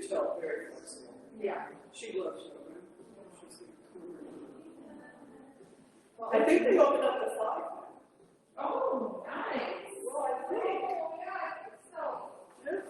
could tell very flexible. Yeah. She loves yoga. I think they opened up the 5. Oh, nice. Well, I think. Oh, yeah, so. Yes.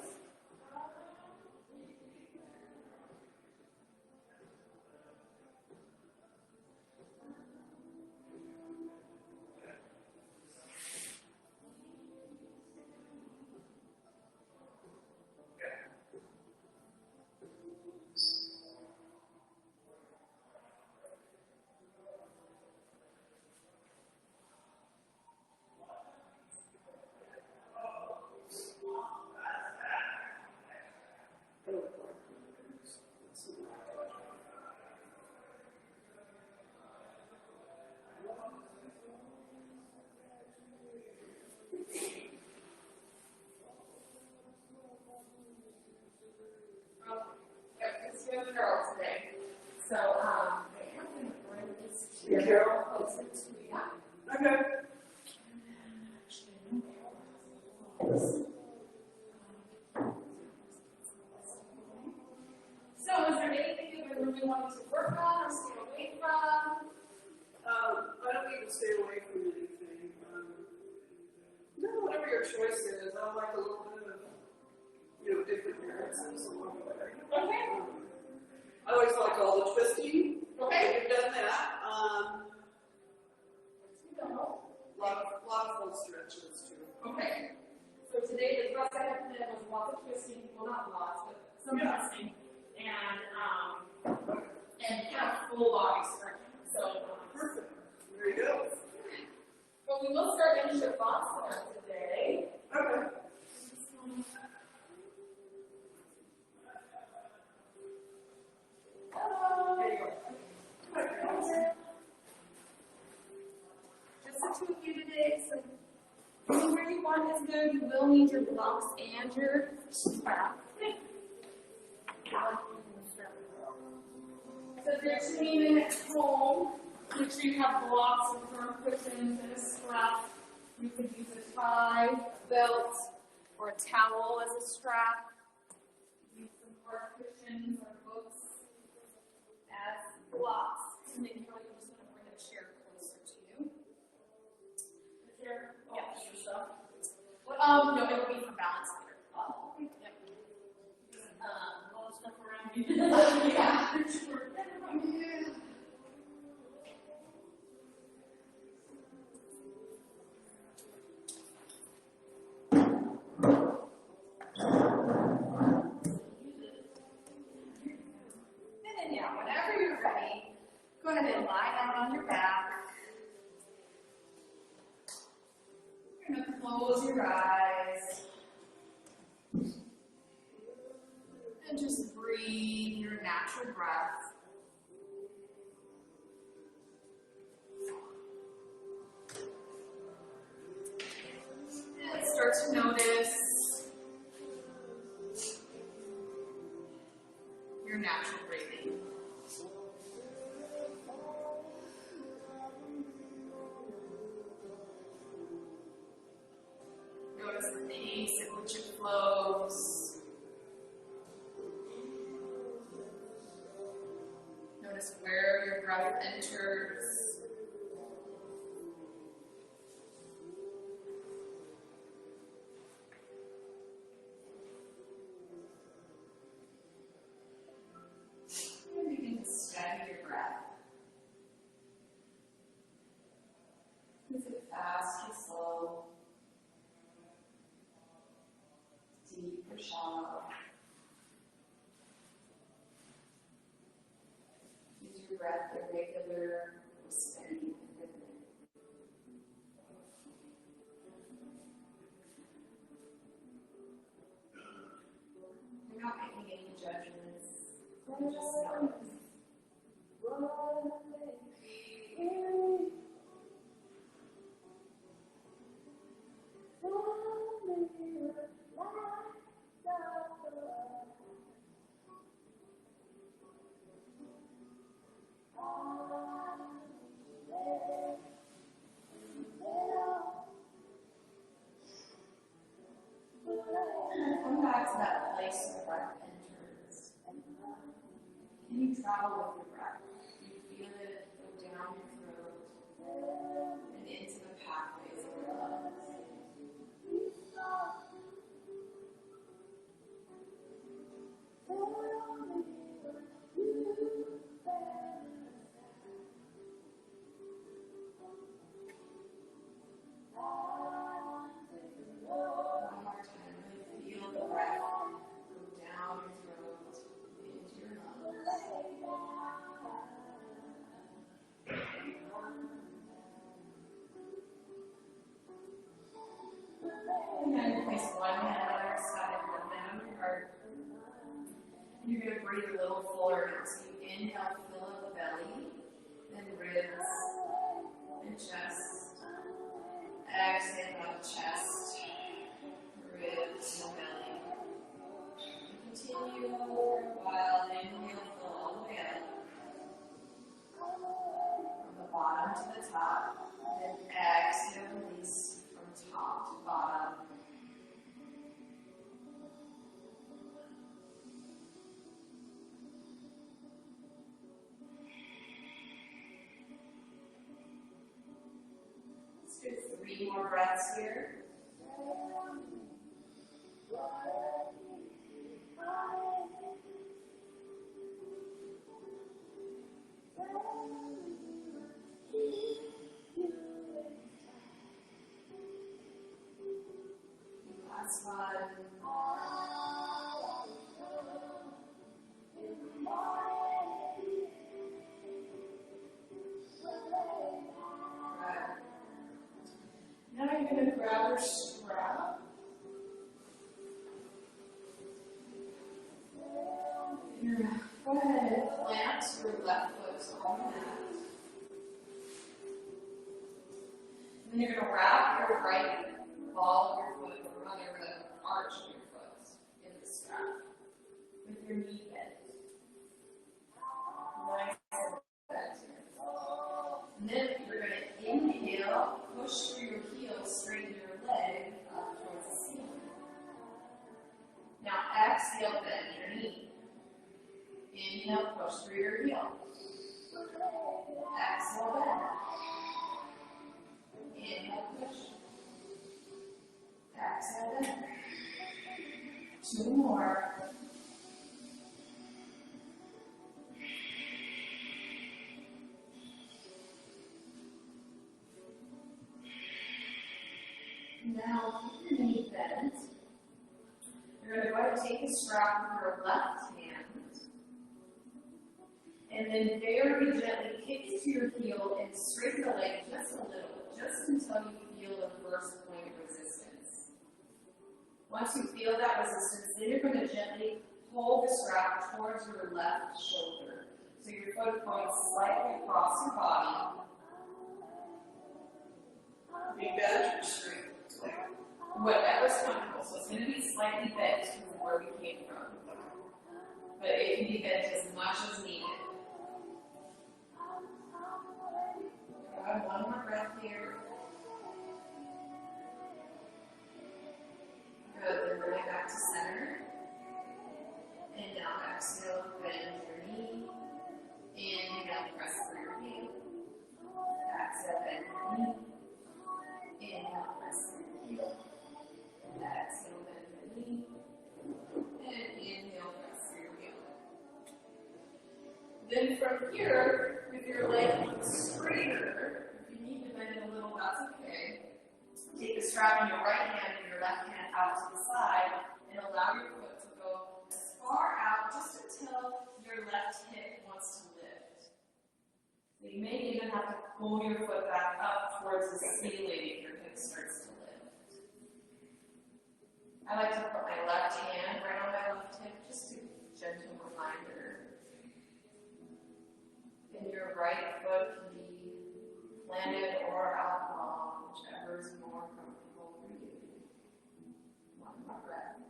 It's with Carol today. So, I am going to bring this Yeah, Carol? closer to you. Okay. So, is there anything you've been really wanting to work on or stay away from? I don't need to stay away from anything. No, whatever your choice is. I like a little bit of, different variances along the way. Okay. I always like all the twisting. Okay. You've done that. No. Lot of full stretches too. Okay. So today the class I had planned was lots of twisting, well not lots, but some twisting, and kind of full body stretching. So Perfect. There you go. but we will start in Shavasana today. Okay. There you go. Just the two of you today, so where you want is good. You will need your blocks and your back. So if you're tuning in at home, make sure you have blocks and firm cushions and a strap. You could use a tie, a belt, or a towel as a strap. Use some hard cushions or books as blocks. And then you're just going to bring a chair closer to you. The chair? Yeah, yourself. No, it will be for balance later. Yep. All the stuff around you. Yeah. And then, yeah, whenever you're ready, go ahead and lie down on your back. You're going to close your eyes. And just breathe your natural breath. And start to notice your natural breathing. Notice the pace at which it flows. Notice where your breath enters. And begin to steady your breath. Is it fast or slow? Deep or shallow? Is your breath irregular or steady and rhythmic? You're not making any judgments. You're just notice. Come back to that place where breath enters. And you travel with your breath. You feel it go down your throat and into the pathways of your lungs. One more time, really feel the breath go down your throat into your lungs. And then place one hand on your side, one hand on your heart. And you're going to breathe a little fuller now. So you inhale, fill up the belly, then ribs and chest. Exhale out chest, ribs, and belly. And continue for a while. Inhale, fill all the way up. From the bottom to the top. Then exhale, release from top to bottom. Let's do 3 more breaths here. Last one. Now you're going to grab your strap. You're going to go ahead and plant your left foot on the mat. And then you're going to wrap your right ball of your foot, or rather the arch of your foot, in the strap with your knee bent. Nice and bent here. And then you're going to inhale, push through your heels, straighten your leg up towards the ceiling. Now exhale, bend your knee. Inhale, push through your heel. Exhale, bend. Inhale, push. Exhale, bend. 2 more. Now, keep your knee bent. You're going to go ahead and take the strap with your left hand. And then very gently kick it to your heel and straighten the leg just a little, just until you feel the first point of resistance. Once you feel that resistance, then you're going to gently pull the strap towards your left shoulder. So your foot going slightly across your body. Be bent or straight. Whatever's comfortable. So it's going to be slightly bent from where we came from. But it can be bent as much as needed. One more breath here. Good. Then bring it back to center. And now exhale, bend your knee. Inhale, press through your heel. Exhale, bend your knee. Inhale, press through your heel. Exhale, bend your knee. And inhale, press through your heel. Then from here, with your leg straighter, if you need to bend it a little, that's okay. Take the strap in your right hand and your left hand out to the side and allow your foot to go as far out just until your left hip wants to lift. So you may even have to pull your foot back up towards the ceiling if your hip starts to lift. I like to put my left hand right on my left hip, just a gentle reminder. And your right foot can be planted or out long, whichever is more comfortable for you. One more breath.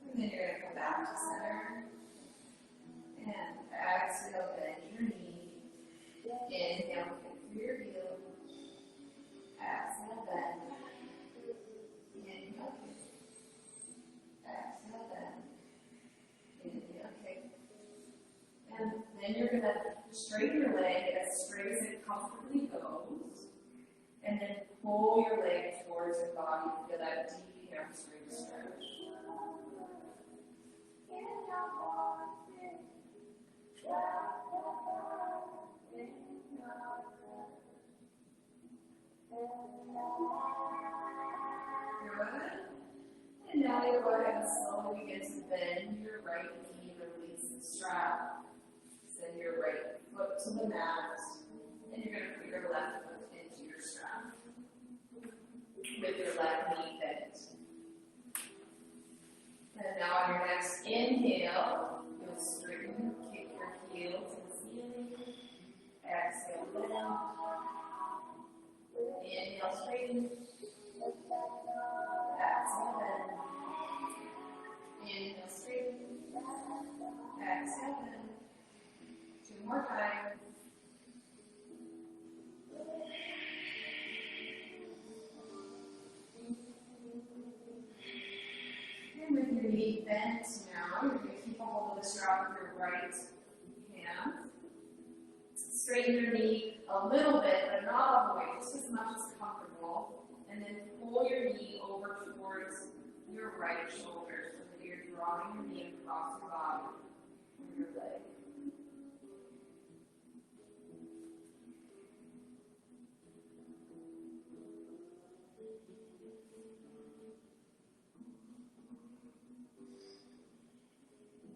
And then you're going to come back to center. And exhale, bend your knee. Inhale, kick through your heel. Exhale, bend. And then pull your leg towards your body. Feel that deep hamstring stretch. Good. And now you go ahead and slowly begin to bend your right knee, release the strap. Send your right foot to the mat. And you're going to put your left foot into your strap. With your left knee bent. And now on your next inhale, you'll straighten, kick your heel to the ceiling. Exhale, bend. Inhale, straighten. Exhale, bend. Inhale, straighten. Exhale, bend. 2 more times. And with your knee bent now, you're going to keep a hold of the strap with your right hand. Straighten your knee a little bit, but not all the way, just as much as comfortable. And then pull your knee over towards your right shoulder so that you're drawing your knee across your body and your leg.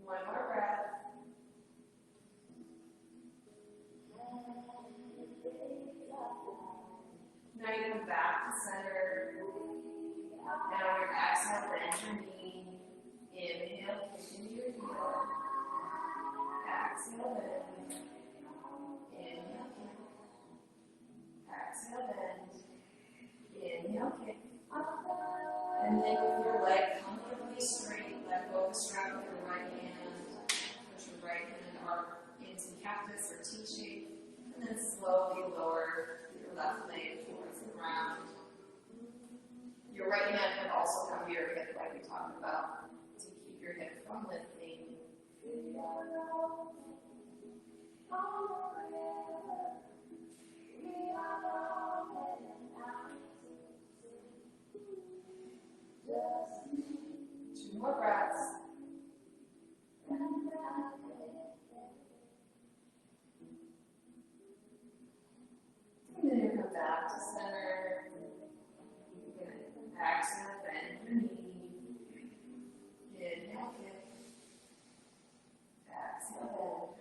One more breath. Now you come back to center. And on your exhale, bend your knee. Inhale, kick into your heel. Exhale, bend. Inhale, kick. Exhale, bend. Inhale, kick. And then with your leg comfortably straight, let go of the strap with your right hand. Put your right hand into cactus or T-shape. And then slowly lower your left leg towards the ground. Your right hand can also come to your hip like we talked about to keep your hip from lifting. Two more breaths. And then you come back to center. Exhale, bend your knee. Inhale, kick. Exhale,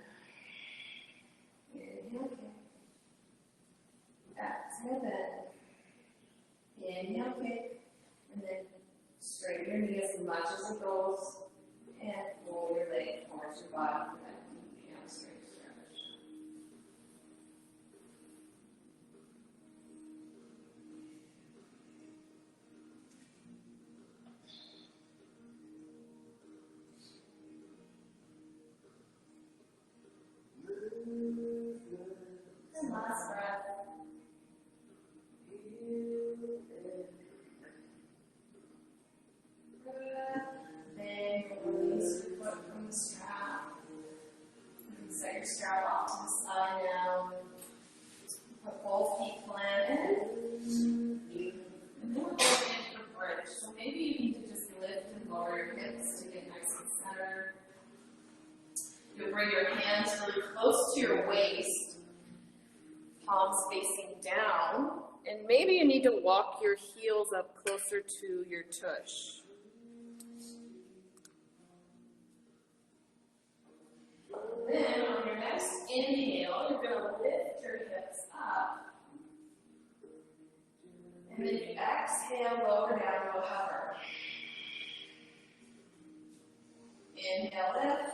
bend. Inhale, kick. Exhale, bend. Inhale, kick. And then straighten your knee as much as it goes. And pull your leg towards your body for that deep hamstring stretch. And last breath. Good. Then release your foot from the strap. And set your strap off to the side now. Put both feet planted. And then we're going in for bridge. So maybe you need to just lift and lower your hips to get nice and centered. You'll bring your hands really close to your waist, palms facing down, and maybe you need to walk your heels up closer to your tush. Then on your next inhale, you're going to lift your hips up. And then you exhale, lower down, go hover. Inhale, lift.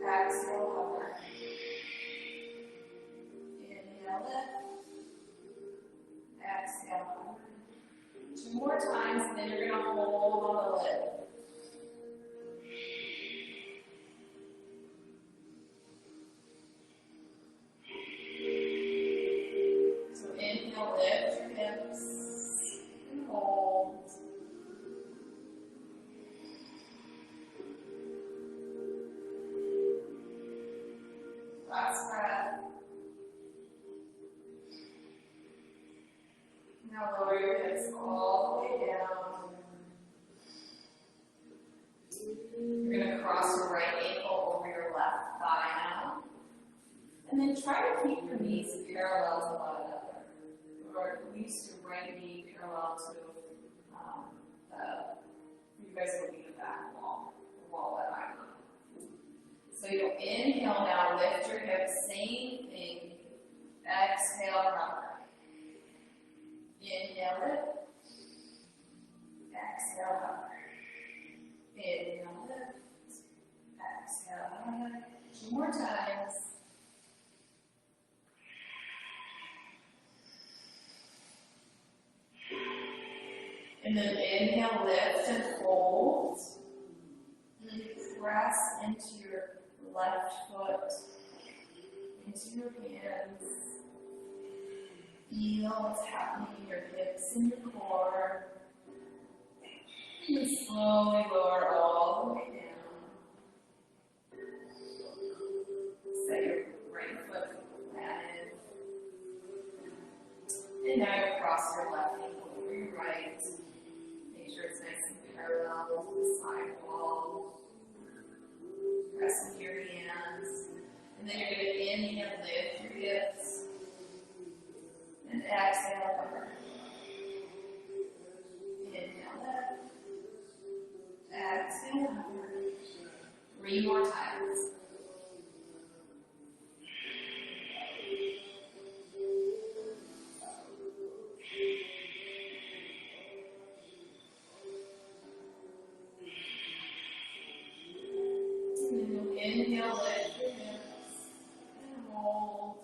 Exhale, hover. Inhale, lift. Exhale, hover. 2 more times, and then you're going to hold on the lid. So inhale, lift your hips and hold. Last breath. Now lower your hips all the way down. You're going to cross your right ankle over your left thigh now. And then try to keep your knees parallel to one another. Or at least your right knee parallel to you guys will be the back wall, the wall that I'm on. So you'll inhale now, lift your hips, same thing. Exhale, rock. Inhale it. Exhale, rock. Inhale it. Exhale, rock. 2 more times. And then inhale, lift and hold. And then press into your left foot, into your hands. Feel what's happening in your hips and your core. And slowly lower all the way down. Set your right foot planted. And now you cross your left ankle over your right. Make sure it's nice and parallel to the side wall. Press into your hands. And then you're going to inhale, lift your hips. And exhale, cover. Inhale, lift. Exhale, cover. 3 more times. Inhale, lift your hips and hold.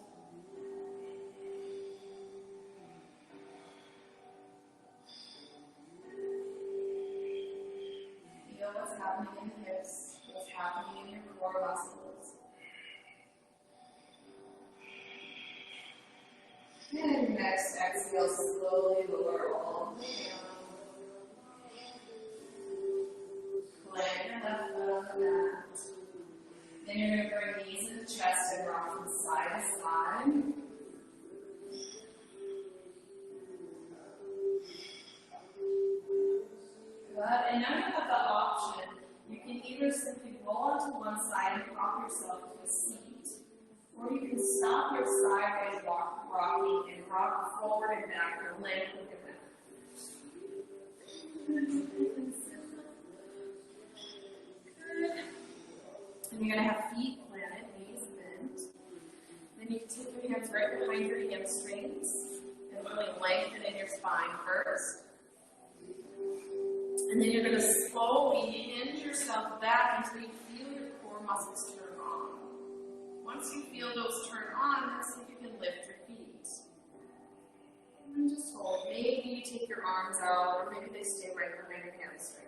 Feel what's happening in the hips, what's happening in your core muscles. And next exhale, slowly lower all the way down. Plant your left foot on the mat. Then you're going to bring knees to the chest and rock from side to side. Good. And now you have the option. You can either simply roll onto one side and rock yourself to a seat, or you can stop your sideways rocking and rock forward and back your leg with your back. Good. And you're going to have feet planted, knees bent. Then you can take your hands right behind your hamstrings and really lengthen in your spine first. And then you're going to slowly hinge yourself back until you feel your core muscles turn on. Once you feel those turn on, then see if you can lift your feet. And just hold. Maybe you take your arms out, or maybe they stay right behind your hamstrings.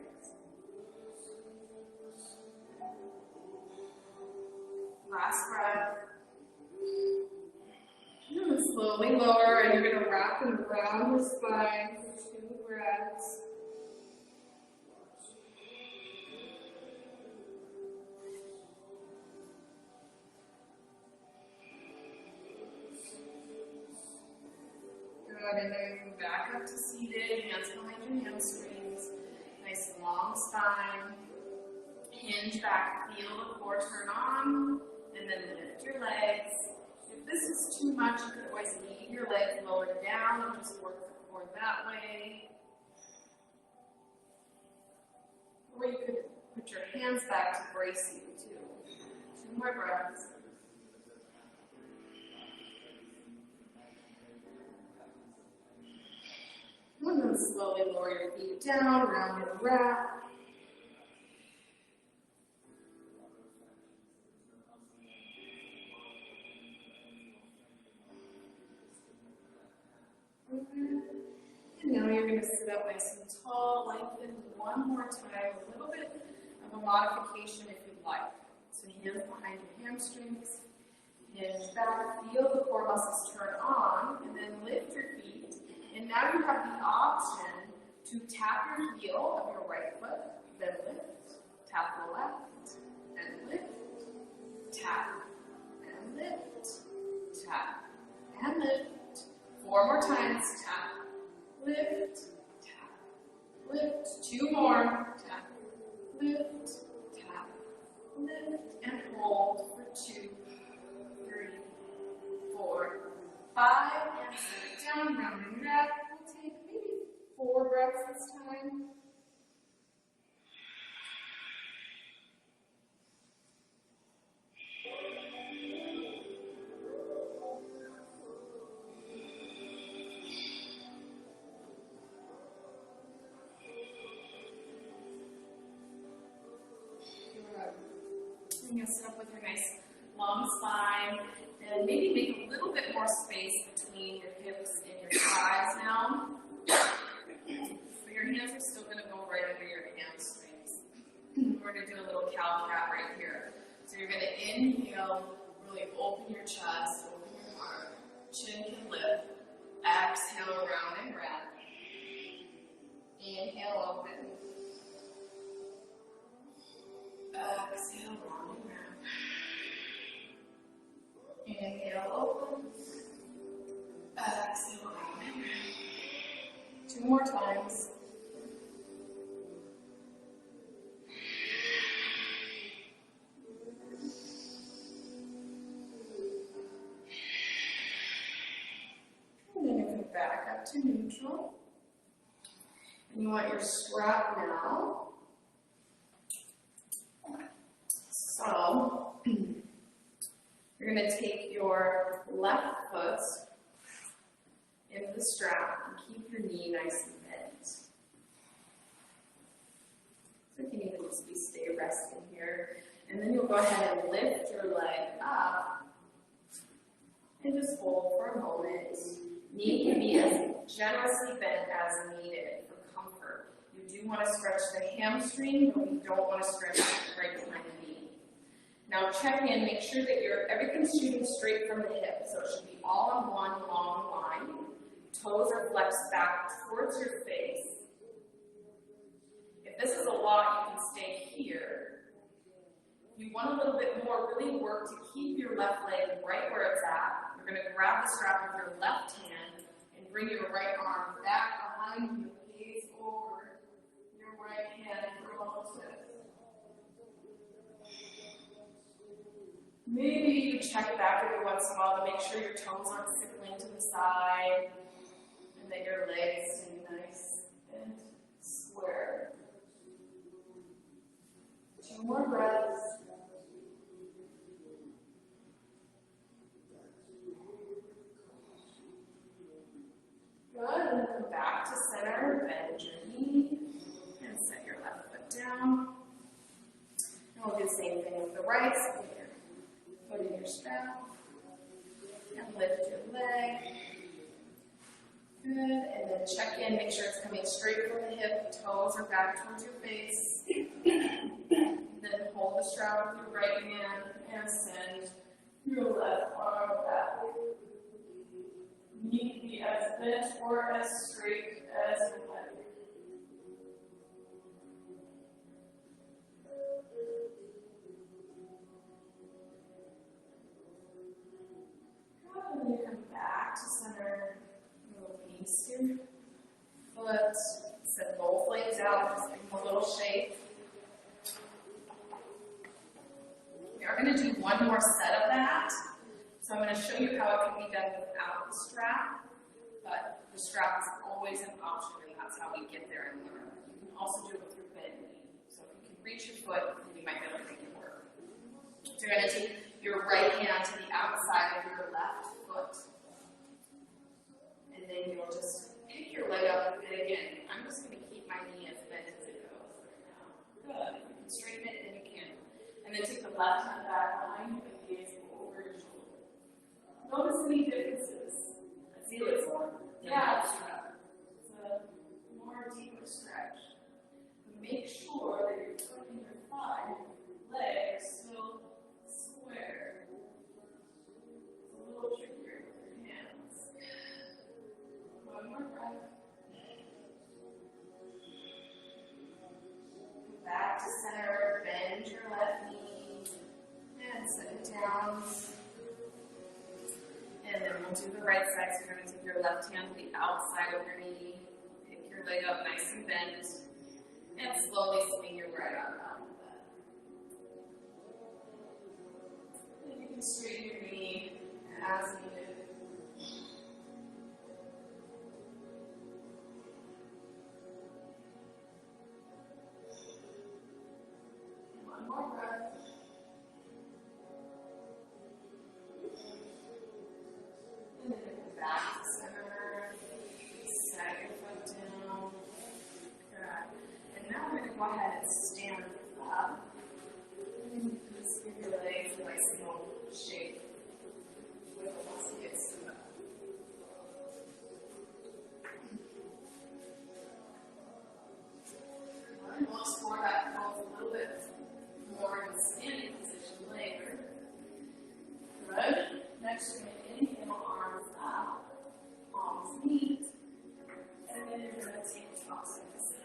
Last breath. And then slowly lower, and you're going to wrap them around your spine for 2 breaths. Good, and then move back up to seated, hands behind your hamstrings. Nice long spine. Hinge back, feel the core turn on, and then lift your legs. If this is too much, you could always leave your legs lowered down and just work the core that way. Or you could put your hands back to brace you too. 2 more breaths. And then slowly lower your feet down, round and wrap. And now you're going to sit up nice and tall, lengthen 1 more time, a little bit of a modification if you'd like. So hands behind your hamstrings, hinge back, feel the core muscles turn on, and then lift your feet. And now you have the option to tap your heel of your right foot, then lift, tap the left, and lift, tap, and lift, tap, and lift. 4 more times, tap, lift, tap, lift. 2 more, tap, lift, tap, lift, and hold for 2, 3, 4, 5, and set it down, round and back. We'll take maybe 4 breaths this time. You're going to sit up with your nice long spine and maybe make a little bit more space between your hips and your thighs now. So your hands are still going to go right under your hamstrings. We're going to do a little cow cat right here. So you're going to inhale, really open your chest, open your heart, chin can lift. Exhale, round and round. Inhale, open. Exhale, round and round. Inhale, open. Exhale, round and round. 2 more times. And then you come back up to neutral. And you want your strap now. So, you're going to take your left foot into the strap and keep your knee nice and bent. So you can even just stay resting here. And then you'll go ahead and lift your leg up and just hold for a moment. Knee can be as generously bent as needed for comfort. You do want to stretch the hamstring, but we don't want to stretch right behind the knee. Now check in, make sure that everything's shooting straight from the hip, so it should be all in one long line. Toes are flexed back towards your face. If this is a lot, you can stay here. If you want a little bit more, really work to keep your left leg right where it's at. You're going to grab the strap with your left hand and bring your right arm back behind you, gaze over your right hand for a little twist. Maybe you check back every once in a while to make sure your toes aren't sickling to the side and that your legs stay nice and square. 2 more breaths. Good, and then come back to center, bend your knee, and set your left foot down. And we'll do the same thing with the right. So put in your strap and lift your leg. Good, and then check in, make sure it's coming straight from the hip, toes are back towards your face. Then hold the strap with your right hand and send your left arm back. Knee can be as bent or as straight as you like. And you come back to center, release your foot, set both legs out, just give them a little shake. We are going to do one more set of that. So I'm going to show you how it can be done without the strap, but the strap is always an option, and that's how we get there and learn. You can also do it with your bent knee. So if you can reach your foot, then you might be able to make it work. So you're going to take your right hand to the outside of your left foot. And then you'll just pick your leg up, and again, I'm just going to keep my knee as bent as it goes right now. Good. If you can straighten it, then you can. And then take the left hand back behind you and gaze over your shoulder. Notice any differences. I feel it more. Yeah, it's a more deeper stretch. But make sure that your foot and your thigh, your leg are still square. It's a little trickier with your hands. One more breath. Back to center, bend your left knee, and set it down. And then we'll do the right side, so you're going to take your left hand to the outside of your knee, your leg up nice and bent, and slowly swing your right arm out of bed. And you can straighten your knee as needed. One more breath. And then back to center. Set your foot down. Good. And now we're going to go ahead and stand up. And just give your legs a nice little shake with the muscle gets to them. Once more, that falls a little bit more in standing position later. Good. Next, you're going to inhale, arms up, palms meet, and then you're going to take toss to the side.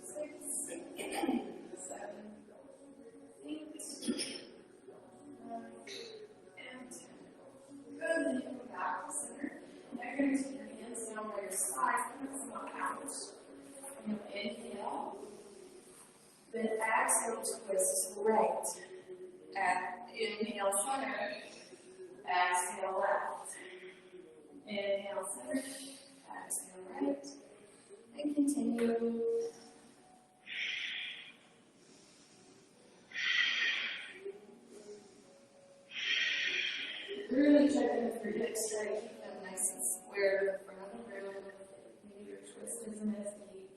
6, 7, 8, 9, and 10. Good, then you come back to center. Now you're going to take your hands down by your sides, and come up out. And you'll inhale. Then exhale, twist right. Inhale, center. Exhale, left. Inhale, center. Exhale, right. And continue. Really check in with your hips straight. Keep them nice and square to the front of the room. Maybe your twist isn't as deep.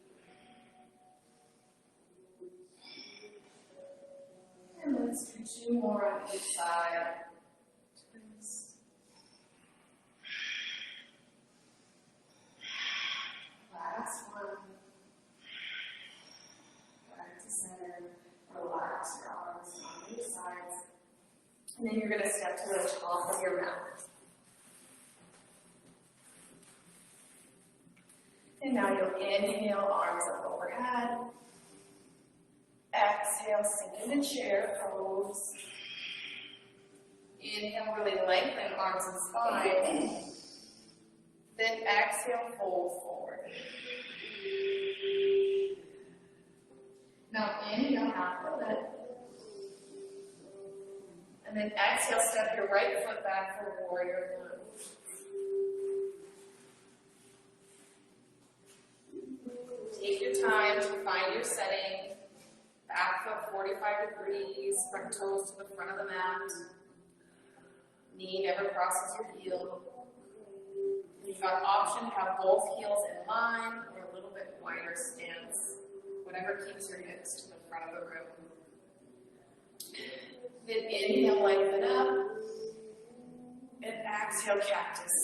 And let's do 2 more on each side. Twist. Last one. Back to center. Relax your arms on each side. And then you're going to step to the top of your mat. And now you'll inhale, arms up overhead. Exhale, sink into chair pose. Inhale, really lengthen arms and spine. Then exhale, fold forward. Now inhale, half the lift. And then exhale, step your right foot back for warrior one. Take your time to find your setting. Back foot 45 degrees, front toes to the front of the mat. Knee never crosses your heel. You've got option to have both heels in line or a little bit wider stance. Whatever keeps your hips to the front of the room. Then inhale, lengthen up, and exhale, cactus.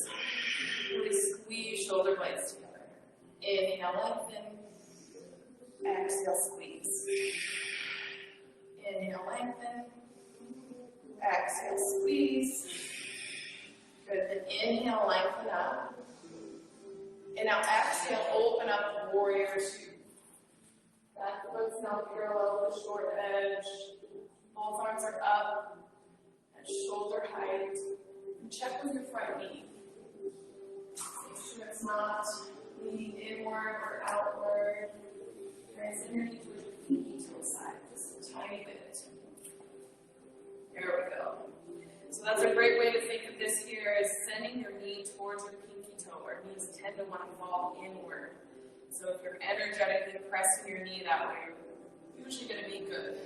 Really squeeze shoulder blades together. Inhale, lengthen, exhale, squeeze. Inhale, lengthen, exhale, squeeze. Good, then inhale, lengthen up. And now exhale, open up, warrior two. Back foot's now parallel to the short edge. Both arms are up at shoulder height. And check with your front knee. Make sure it's not leaning inward or outward. Try and send your knee towards your pinky toe side, just a tiny bit. There we go. So that's a great way to think of this here is sending your knee towards your pinky toe, where knees tend to want to fall inward. So if you're energetically pressing your knee that way, you're usually going to be good.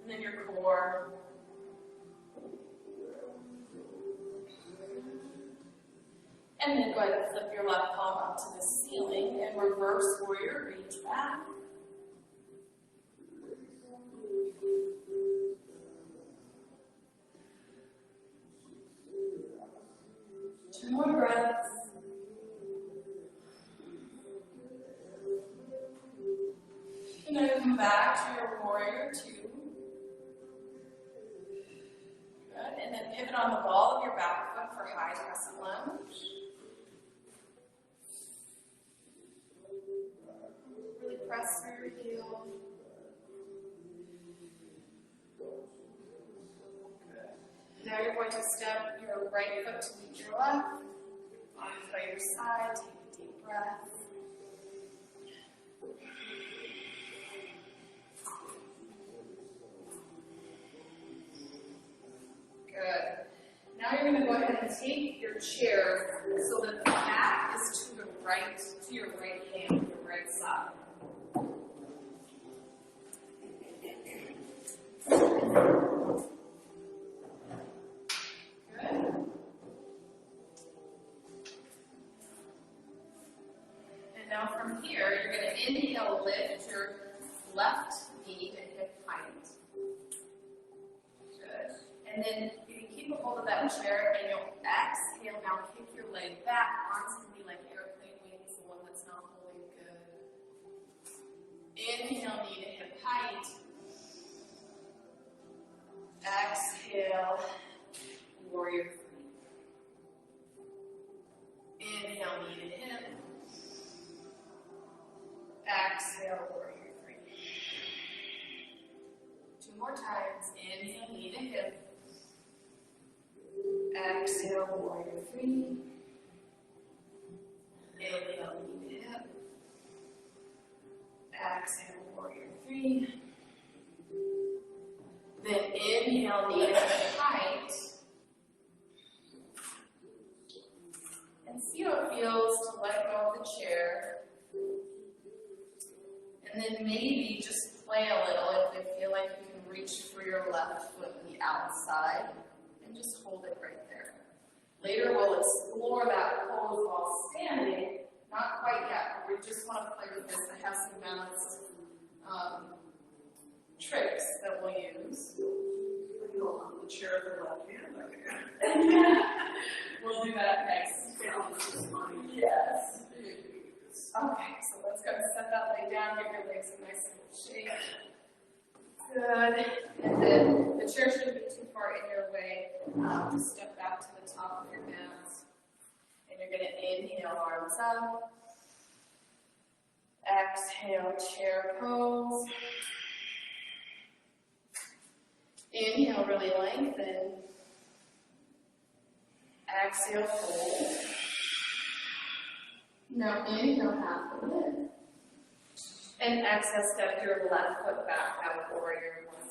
And then your core. And then go ahead and flip your left palm up to the ceiling and reverse warrior, reach back. Two more breaths. And then come back to your warrior two. Good. And then pivot on the ball of your back foot for high crescent lunge. Really press through your heel. Good. Now you're to step your right foot to meet your left. Arms by your side, take a deep breath. Good. Now you're going to go ahead and take your chair so that the back is to the right, to your right hand, your right side. Good. And now from here, you're going to inhale, lift your left knee to hip height. Good. And then you can keep a hold of that chair and you'll exhale. Now kick your leg back. Arms can be like airplane wings, the one that's not holding good. Inhale, knee to hip height. Exhale, warrior three. Inhale, knee to hip. Exhale, warrior three. Two more times. Inhale, knee to hip. Exhale, warrior three. Inhale, knee to hip. Exhale, warrior three. Then inhale, knee to hip height. And see how it feels to let go of the chair. And then maybe just play a little if you feel like you can reach for your left foot on the outside. And just hold it right there. Later we'll explore that pose while standing. Not quite yet, but we just want to play with this. I have some balance tricks that we'll use. Go on the chair with the left hand. We'll do that next. Balance is fine. Yes. Okay, so let's go and set that leg down, get your legs in nice and shape. Good. And then the chair shouldn't be too far in your way. Just step back to the top of your mat. And you're going to inhale, arms up. Exhale, chair pose. Inhale, really lengthen. Exhale, fold. Now inhale, half a lift. And exhale, step your left foot back out, warrior one.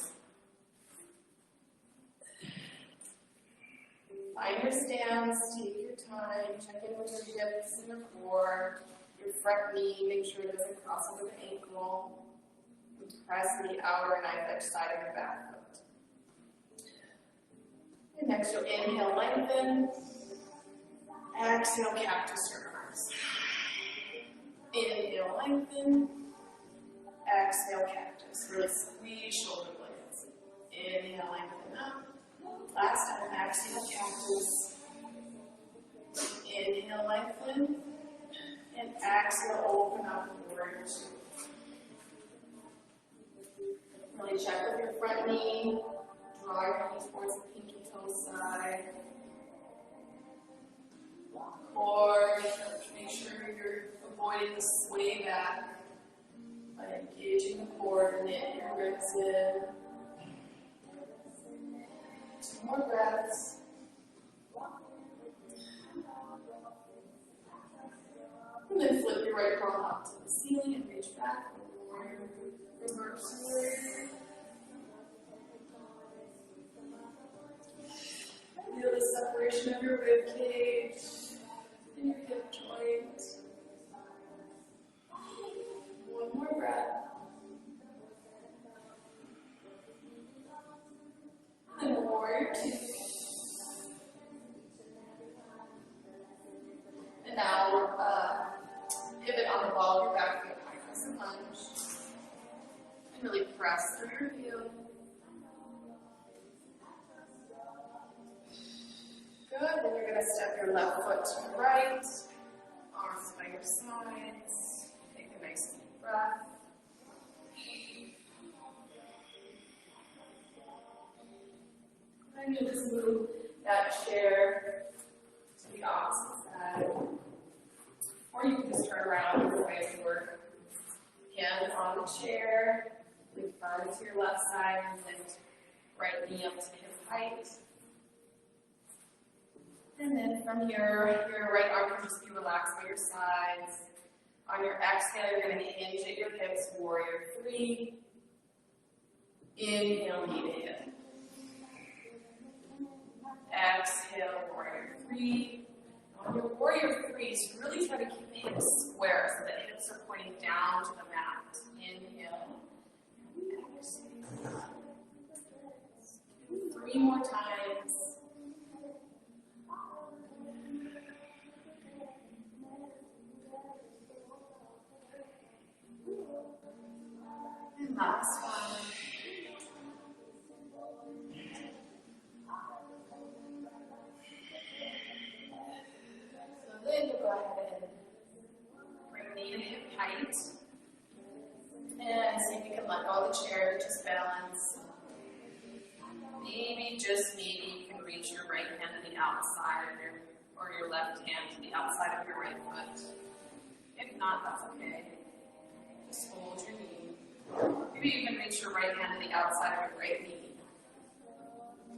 Find your stance, take your time, check in with your hips and your core, your front knee, make sure it doesn't cross over the ankle. And press the outer knife edge side of your back foot. And next you'll inhale, lengthen. Exhale, cactus your arms. Inhale, lengthen. Exhale, cactus. Really squeeze shoulder blades. Inhale, lengthen up. Last time, exhale, cactus. Inhale, lengthen. And exhale, open up, warrior two. Really check with your front knee. Draw your knees towards the pinky toe side. Or make sure you're avoiding the sway back by engaging the core and knit your ribs in. Two more breaths. And then flip your right palm up to the ceiling and reach back. Reverse warrior. Feel the separation of your rib cage and your hip joint. One more breath. And warrior two. And now pivot on the ball of your back foot, high crescent lunge. And really press through your heel. Good, then you're going to step your left foot to the right, arms by your sides, take a nice deep breath. And you'll just move that chair to the opposite side. Or you can just turn around the way you were. Hands on the chair, lean firm to your left side, and lift right knee up to hip height. And then from here, your right arm can just be relaxed by your sides. On your exhale, you're going to hinge at your hips, warrior 3. Inhale, lean in. Exhale, warrior 3. On your warrior 3s, really try to keep the hips square so that hips are pointing down to the mat. Inhale. Exhale. 3 more times. And last one. So then you go ahead and bring knee to hip height. And see if you can let go of the chair, just balance. Maybe, just maybe, you can reach your right hand to the outside of your left hand to the outside of your right foot. If not, that's okay. Just hold your knee. Maybe you can reach your right hand to the outside of your right knee.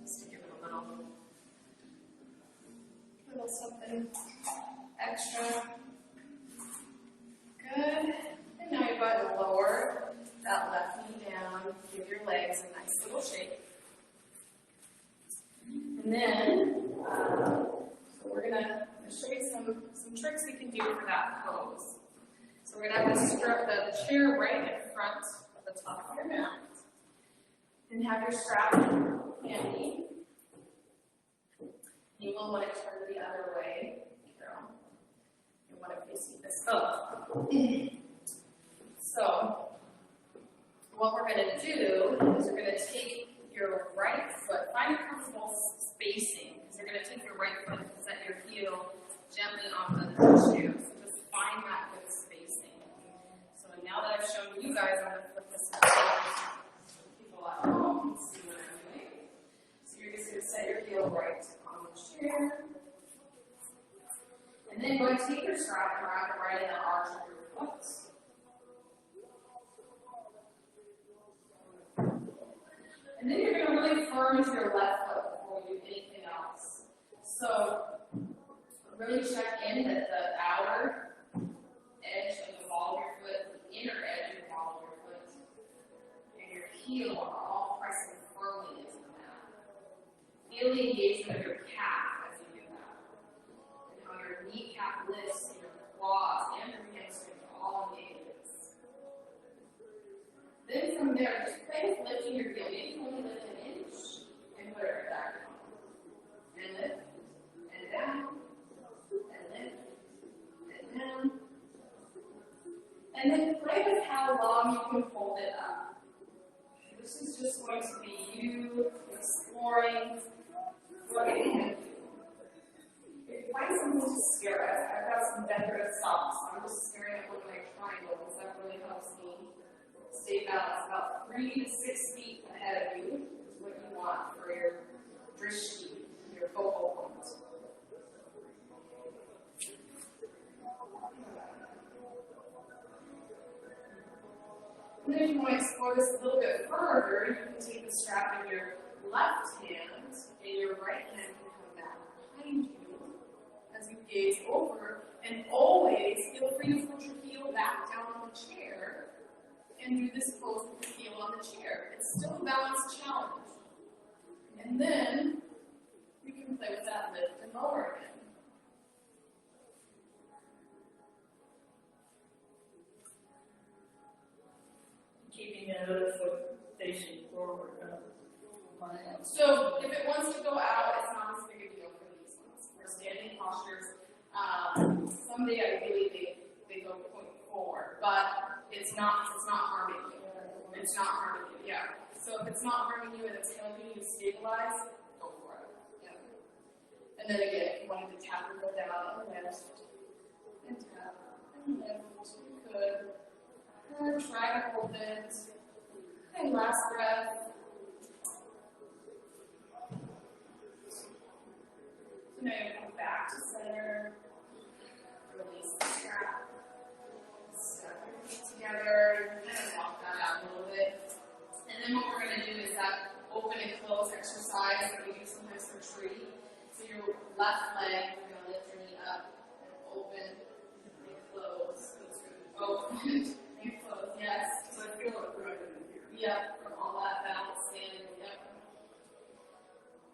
Just to give it a little something extra. Good. And now you're going to lower that left knee down. Give your legs a nice little shake. And then, so we're going to show you some tricks we can do for that pose. So we're going to have to strap the chair right in front of the top of your mat. And have your strap handy. You will want to turn the other way. You want to face this up. So, what we're going to do is we're going to take your right foot, find a comfortable spacing, because you're going to take your right foot and set your heel gently on the chair. So just find that good spacing. So now that I've shown you guys, I'm going to flip this up so people at home can see what I'm doing. So you're just going to set your heel right on the chair. And then go and take your strap and wrap it right in the arch of your foot. And then you're going to really firm with your left foot before you do anything else. So really check in that the outer edge of the ball of your foot, the inner edge of the ball of your foot, and your heel are all pressing firmly into the mat. Feel the engagement of your calf as you do that. And how your kneecap lifts and your quads and your hamstrings are all engaged. Then from there, just play with lifting your heel. Maybe only lift an inch and put it back down. And lift, and down, and lift, and down. And then play with how long you can hold it up. This is just going to be you exploring what it can do. If you find something to stare at, I've got some decorative socks. I'm just staring at one of my triangles. That really helps me stay balanced. About 3 to 6 feet ahead of you is what you want for your drishti, your focal point. And then if you want to explore this a little bit further, you can take the strap in your left hand and your right hand can come back behind you as you gaze over. And always feel free to put your heel back down on the chair and do this pose with the heel on the chair. It's still a balance challenge. And then you can play with that lift and lower again. Keeping the other foot facing forward. So if it wants to go out, it's not as big a deal for these ones. For standing postures, someday ideally they go point forward, but it's not harming you. It's not harming you, yeah. So if it's not harming you and it's helping you stabilize, go for it. Yeah. And then again, if you wanted to tap your foot down and lift, and tap and lift, you could. And try to hold it. And last breath. So now you come back to center. Release the strap. Step your feet together. Kind of walk that out a little bit. And then what we're going to do is that open and close exercise that we do sometimes for tree. So So your left leg, you're going to lift your knee up and open and close. Open and close, yes. So I feel it right in here. Yep, from all that balancing. Yep.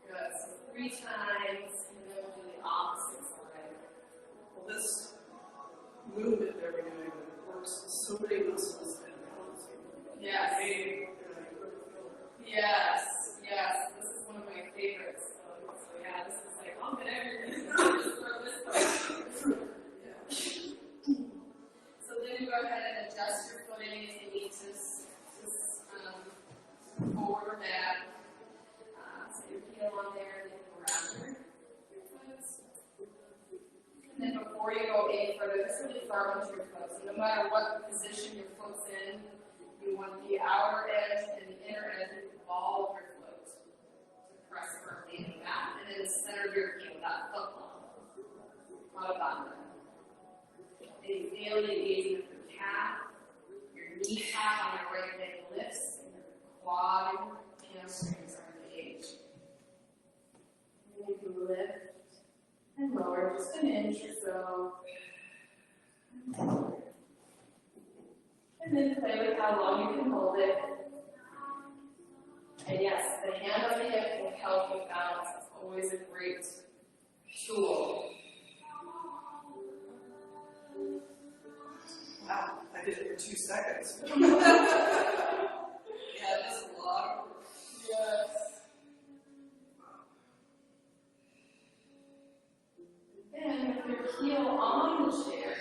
Good. So 3 times, and then we'll do the opposite side. Well, this movement that we're doing works so many muscles and balancing. Yes. Yes, yes. This is one of my favorites. So yeah, this is like, I'll get everything. Just throw this way. So then you go ahead and adjust your footing if you need to forward or back. So your heel on there, and then around your foot. And then before you go any further, just really firm into your foot. So no matter what position your foot's in, you want the outer edge and the inner edge of the ball of your foot to press firmly into that, and then the center of your heel, that foot long. Not and you feel the engagement of your calf, your kneecap on your right leg lifts, and your quad and hamstrings are engaged. And then you can lift and lower just an inch or so. And then play with how long you can hold it. And yes, the hand on the hip will help you balance. It's always a great tool. Wow, I did it for 2 seconds. Yeah, that's a lot. Yes. And with your heel on the chair,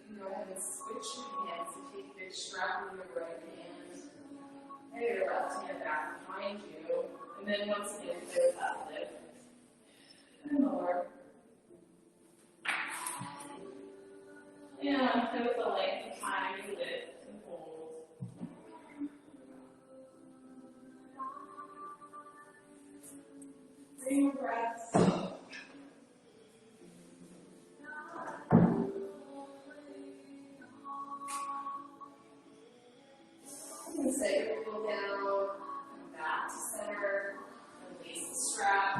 you go ahead and switch your hands. So take a big strap in your right hand. And your left hand back behind you. And then once again, do that lift. And lower. And play with the length of time you lift and hold. Bring your breaths. You can set your wheel down, come back to center, release the strap.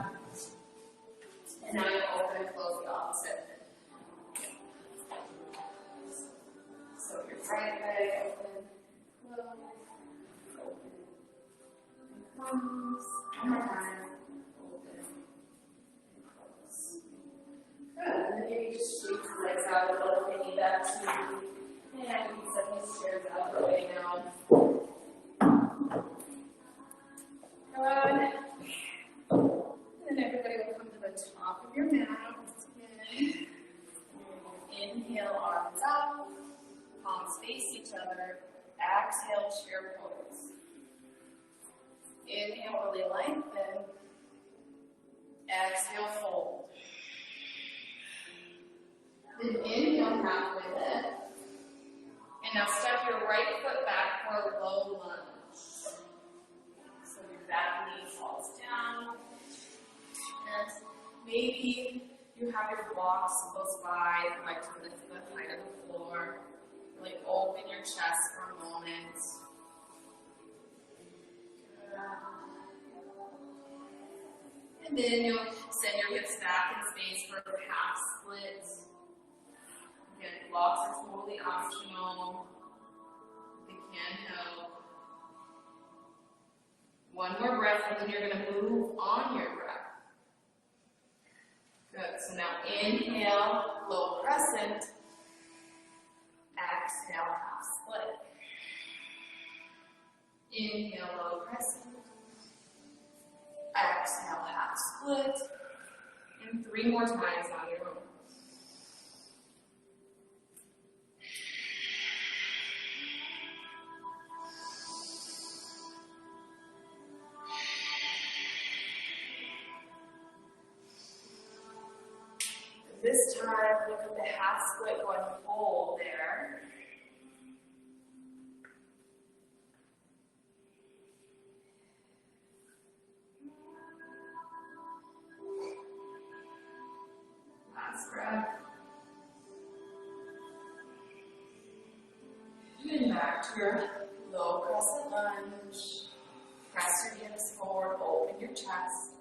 And now you open and close the opposite. So your right leg open, close, open, and close. One more time, open, and close. Good, and then maybe just shake the legs out a little if you need that too. And you can set these chairs out of the way now. Good. And then everybody will come to the top of your mat again. Inhale, arms up. Palms face each other. Exhale, chair pose. Inhale, really lengthen. Exhale, fold. Then inhale, halfway lift. And now step your right foot back for a low lunge. So your back knee falls down. And maybe you have your blocks close by, like to the height of the floor. Really open your chest for a moment. And then you'll send your hips back in space for a half split. Again, blocks are totally optional. They can help. One more breath, and then you're going to move on your breath. Good. So now inhale, low crescent. Exhale, half split. Inhale, low crescent. Exhale, half split. And 3 more times on your own. This time, look at the half split going full there. Last breath. And back to your low crescent lunge. Press your hips forward, open your chest.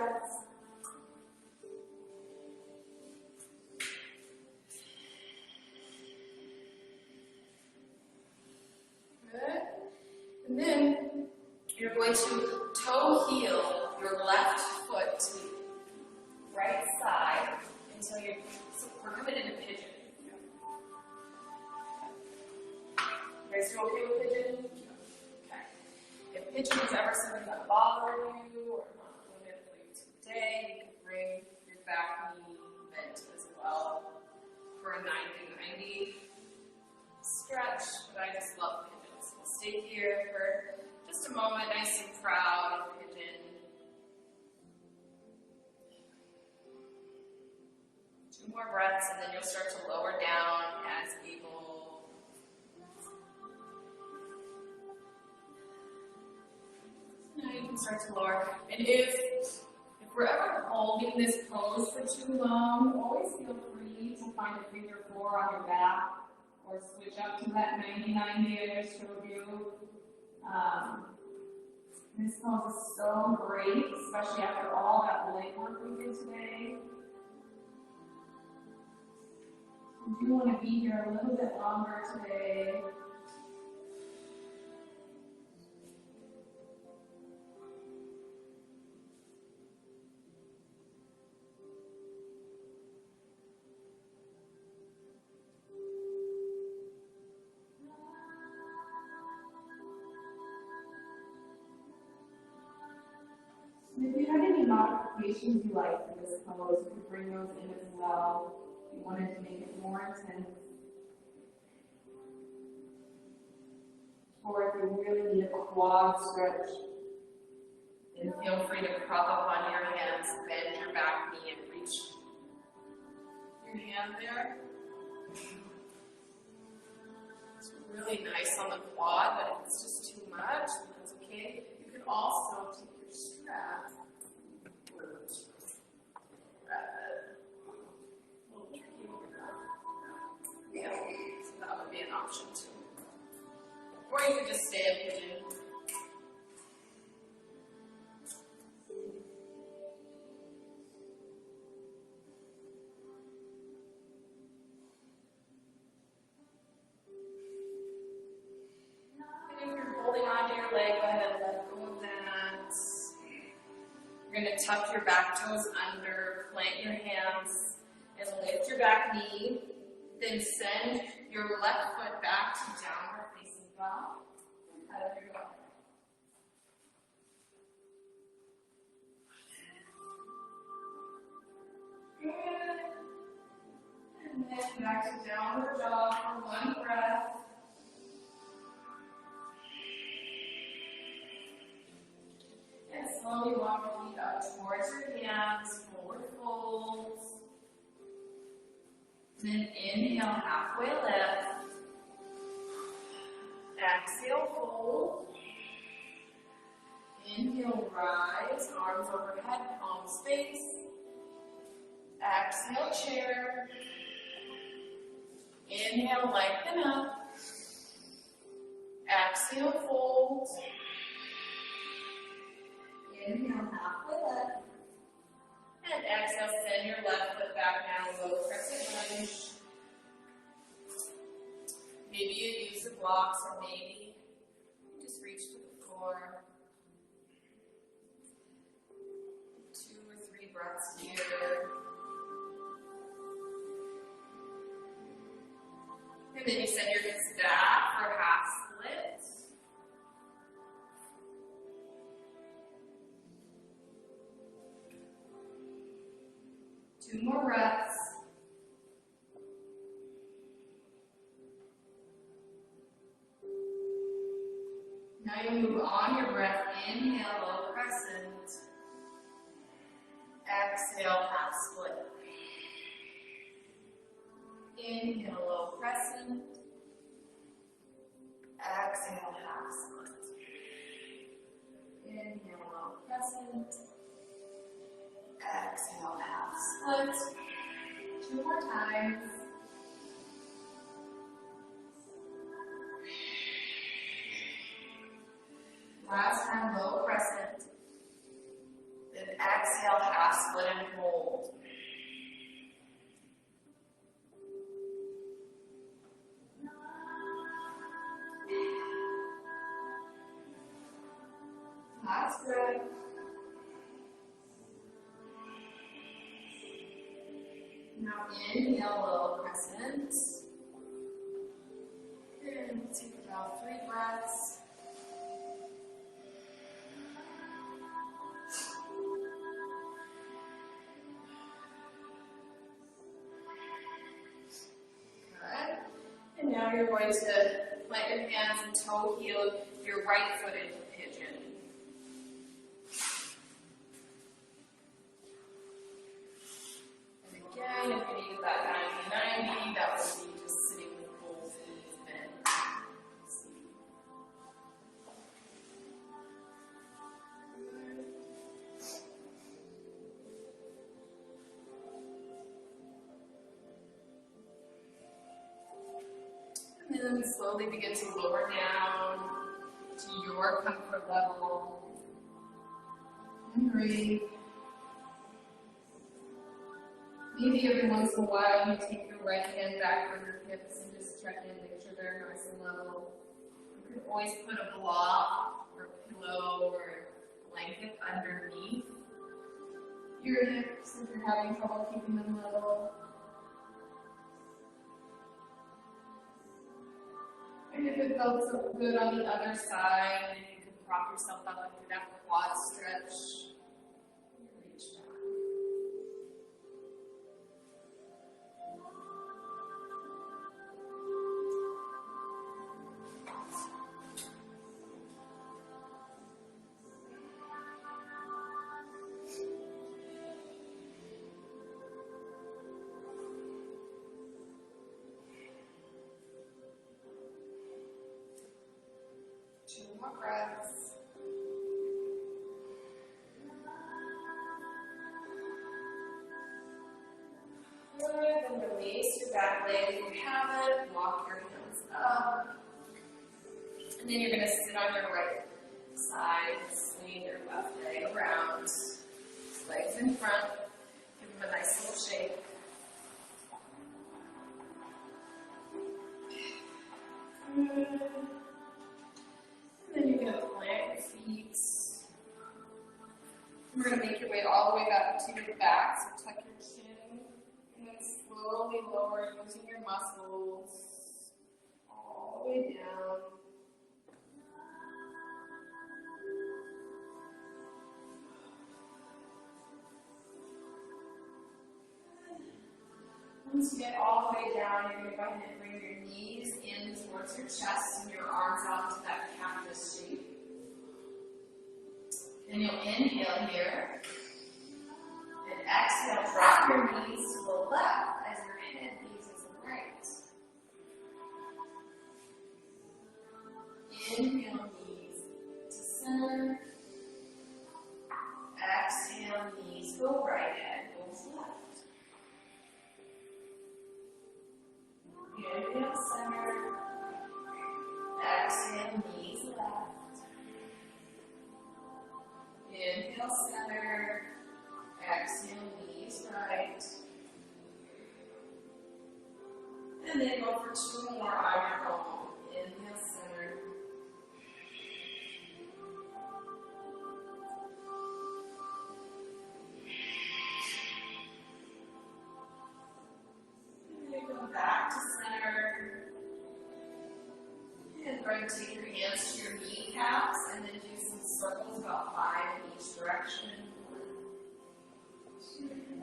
breaths. Good. And then you're going to toe heel your left foot to the right side until so we're coming into pigeon. You guys are okay with pigeon? Okay. If pigeon is ever something that bothers you or not doing it for you today, you can bring your back knee bent as well for a 90-90 stretch, but I just love pigeons. We'll stay here for just a moment, nice and proud of pigeon. 2 more breaths, and then you'll start to lower down as able. Now you can start to lower. And if we're ever holding this pose for too long, always feel free to find a 3 or 4 on your back, or switch up to that 90-90 I just showed you. This pose is so great, especially after all that leg work we did today. We do want to be here a little bit longer today. If you had any modifications you like for this pose, you could bring those in as well. If you wanted to make it more intense. Or if you really need a quad stretch, then feel free to prop up on your hands, bend your back knee, and reach your hand there. It's really nice on the quad, but if it's just too much, that's okay. You can also take your strap. Yeah, so that would be an option too. Or you could just stay in pigeon. And if you're holding onto your leg, go ahead and let go of that. You're going to tuck your back toes under, plant your hands, and lift your back knee. Then send your left foot back to downward facing dog. Out of your dog. Good. And then back to downward dog for 1 breath. And slowly walk your feet up towards your hands, forward folds. Then inhale, halfway lift. Exhale, fold. Inhale, rise, arms overhead, palms face. Exhale, chair. Inhale, lengthen up. Exhale, fold. Inhale, halfway lift. And exhale, send your left foot back down, low crescent lunge. Maybe you use the blocks, or maybe you just reach to the floor. 2 or 3 breaths here. And then you send your hips back for half split. Two more breaths. Now you move on your breath. Inhale, low crescent. Exhale, half split. Inhale, low crescent. Exhale, half split. Inhale, low crescent. Exhale, half split. 2 more times. Last time, low crescent. Then exhale. exhale, half split and hold. Last breath. Now inhale, little crescent. And we'll take about 3 breaths. Good. And now you're going to let your hands and toe heel your right foot into pigeon. And again, if you needed that 90-90, that would be just sitting with both knees bent. And then slowly begin to lower down to your comfort level. And breathe. Maybe every once in a while you take your right hand back on your hips and just check in, make sure they're nice and level. You can always put a block or a pillow or a blanket underneath your hips if you're having trouble keeping them level. And if it felt so good on the other side, you can prop yourself up into that quad stretch. Reach down. Two more breaths. Good, then release your back leg. If you have it, walk your hands up. And then you're going to sit on your right side, swing your left leg around. Legs in front. Give them a nice little shake. Good. Then you're going to plant your feet. You're going to make your way all the way back to your back, so tuck your chin, and then slowly lower using your muscles all the way down. Once you get all the way down, you're going to go ahead and bring your knees in towards your chest and your arms out into that cactus shape. And you'll inhale here. And exhale, drop your knees to the left as your head faces the right. Inhale, knees to center. Exhale, knees go right, head goes left. Inhale, center. Exhale, knees left. Inhale, center. Exhale, knees right. And then go for 2 more on your own. Inhale, center. And then go back to center. And go ahead and take your hands to your kneecaps and then do some circles, about 5 in each direction. 1, 2, 3,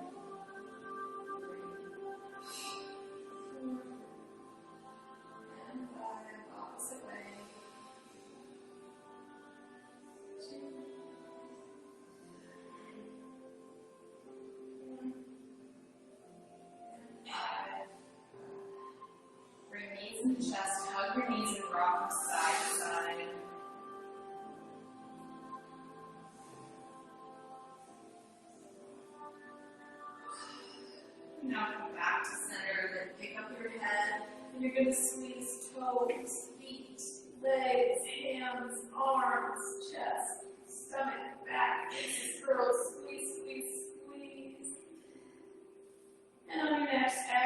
4, and 5, opposite way. 2, 1, and 5. Bring knees in the chest, hug your knees and rock them side to side. Now come back to center, then pick up your head, and you're going to squeeze toes, feet, legs, hands, arms, chest, stomach, back, curls, squeeze, squeeze,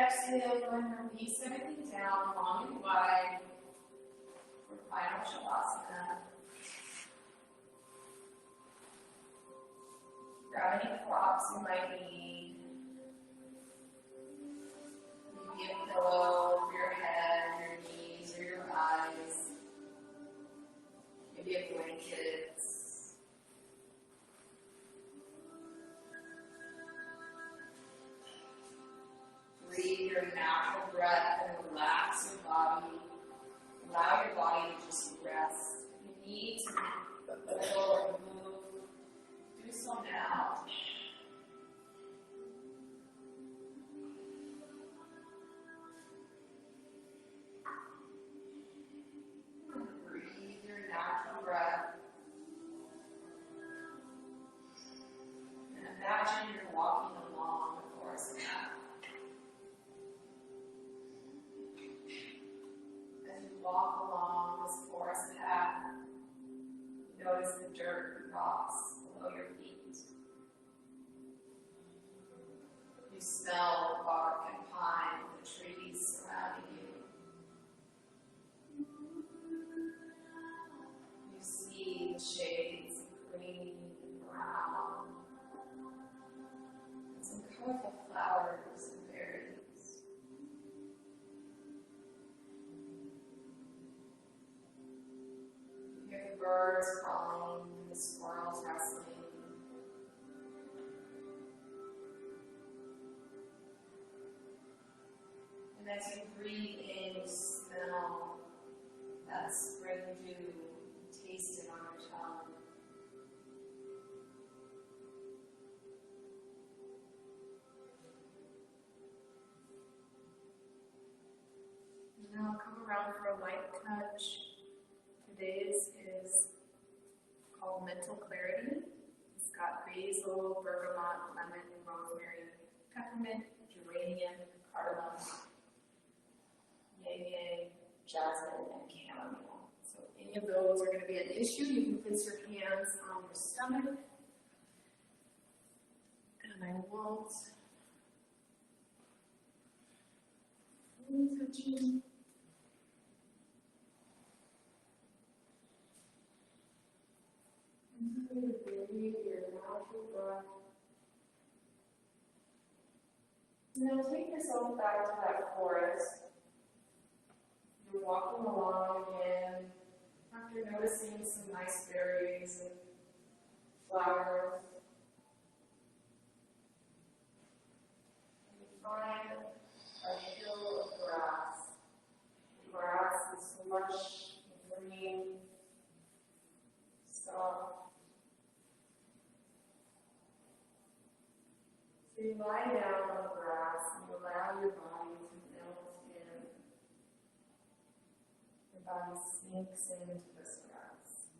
exhale, go ahead and release everything down, long and wide for final Shavasana. Grab any props you might need. Maybe a pillow over your head, your knees, or your eyes. Maybe a blanket. Breathe your natural breath and relax your body. Allow your body to just rest. If you need to wiggle or move, do so now. Breathe your natural breath. And imagine you're walking along the forest path. As you walk along this forest path, you notice the dirt and rocks below your feet. You smell the bark and pine of the trees surrounding you. You see the shades of green and brown, and some colorful flowers and berries. You hear the birds calling and the squirrels rustling. And as you breathe in, you smell that spring dew, taste it on your tongue. Now come around for a light touch. Today's is called Mental Clarity. It's got basil, bergamot, lemon, rosemary, peppermint, geranium, cardamom, yang, jasmine, and chamomile. So any of those are going to be an issue. You can place your hands on your stomach. And I won't touch you. Breathe your natural breath. Now take yourself back to that forest. You're walking along again after noticing some nice berries and flowers. And you find a hill of grass. The grass is lush and green, soft. So you lie down on the grass and you allow your body to melt in. Your body sinks into this grass.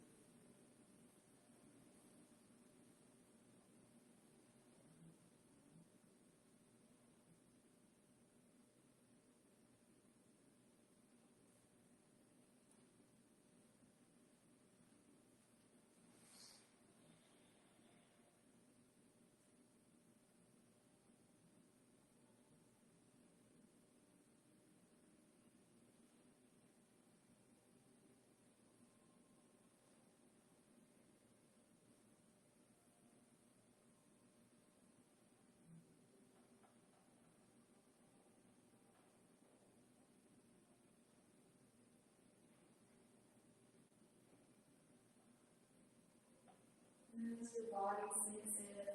And as your body sinks in,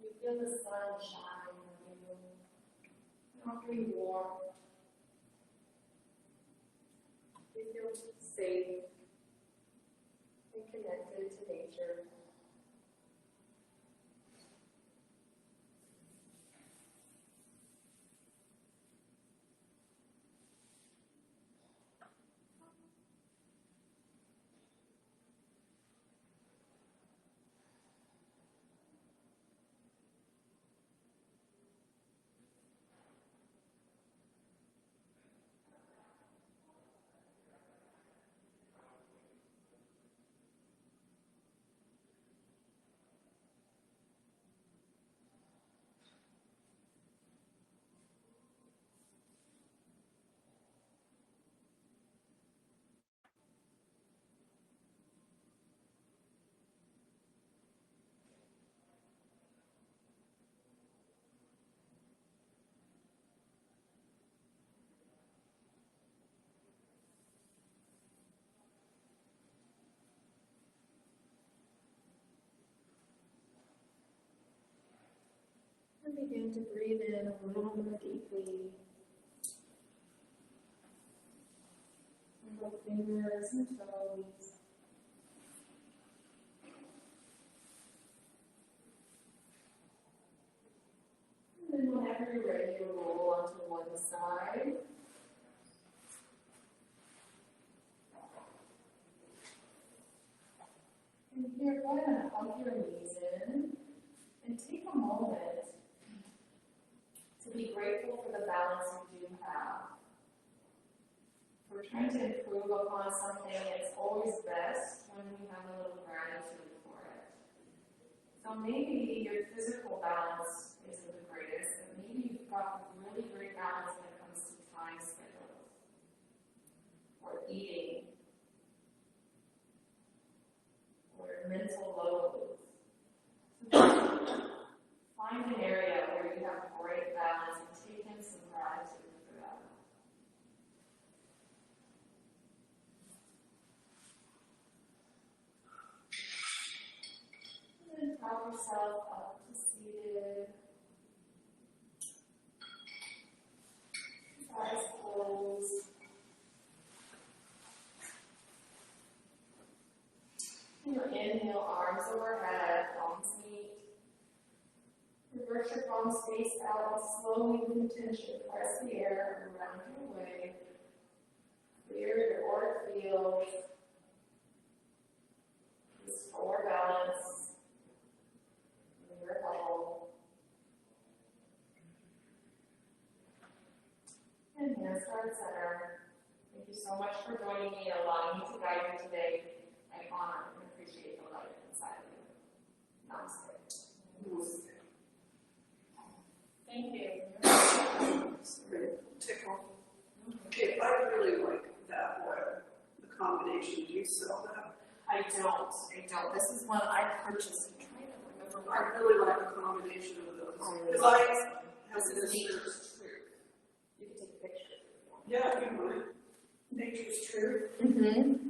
you feel the sun shine on you. Not very warm. You feel safe and connected to nature. begin to breathe in a little more deeply. Little fingers and toes. And then whenever you're ready, you'll roll onto one side. And here, go ahead and hug your knees in and take a moment to be grateful for the balance you do have. If we're trying to improve upon something, it's always best when we have a little gratitude for it. So maybe your physical balance isn't the greatest, but maybe you've got really great balance when it comes to time schedules or eating or mental load. So find an area where you have great balance and take in some gratitude for that. And then prop yourself up to seated. Eyes closed. Your inhale, arms overhead, palms meet. Reverse your palms face out, slowly with intention, press the air around your way. Clear your auric field. Restore balance in your health. And hands heart center. Thank you so much for joining me and allowing me to guide you today. I honor and appreciate the light inside of you. Namaste. Namaste. Thank you. Sorry, tickle. Okay, I really like that one, the combination. Do you sell that? I don't. This is one I purchased. I'm trying to remember I where. really like the combination of those. Oh, Because I have This is this. Nature's Truth. You can take a picture. Yeah, you mind. Nature's truth. Mm-hmm.